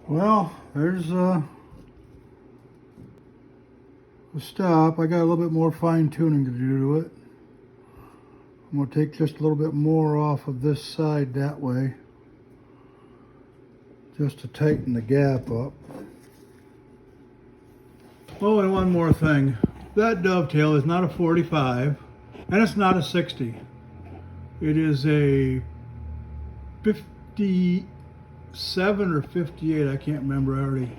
Well, there's the stop. I got a little bit more fine tuning to do to it. I'm going to take just a little bit more off of this side that way, just to tighten the gap up. Oh, and one more thing. That dovetail is not a 45, and it's not a 60. It is a 57 or 58, I can't remember already.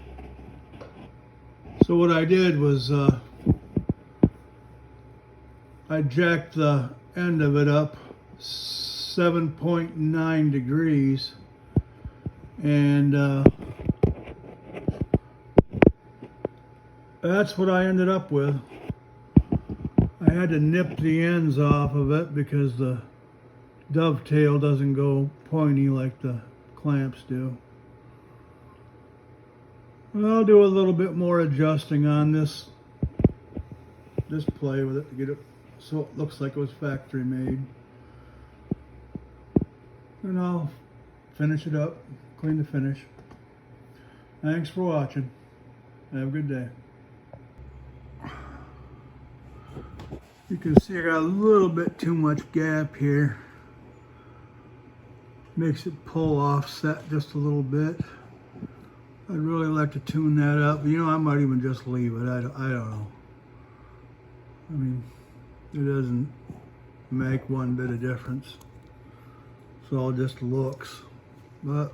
So what I did was I jacked the end of it up 7.9 degrees, and that's what I ended up with. I had to nip the ends off of it because the dovetail doesn't go pointy like the clamps do. I'll do a little bit more adjusting on this play with it to get it so it looks like it was factory made. And I'll finish it up, clean the finish. Thanks for watching. Have a good day. You can see I got a little bit too much gap here. Makes it pull offset just a little bit. I'd really like to tune that up. You know, I might even just leave it. I don't know. I mean, it doesn't make one bit of difference. It's all just looks. But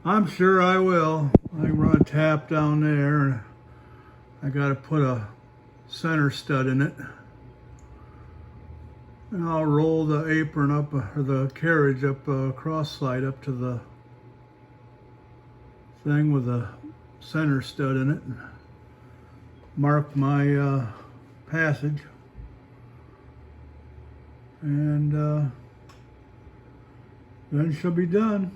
I'm sure I will. I can run a tap down there, and I got to put a center stud in it. And I'll roll the apron up, or the carriage up, cross slide up to the thing with a center stud in it. Mark my passage. And then she'll be done.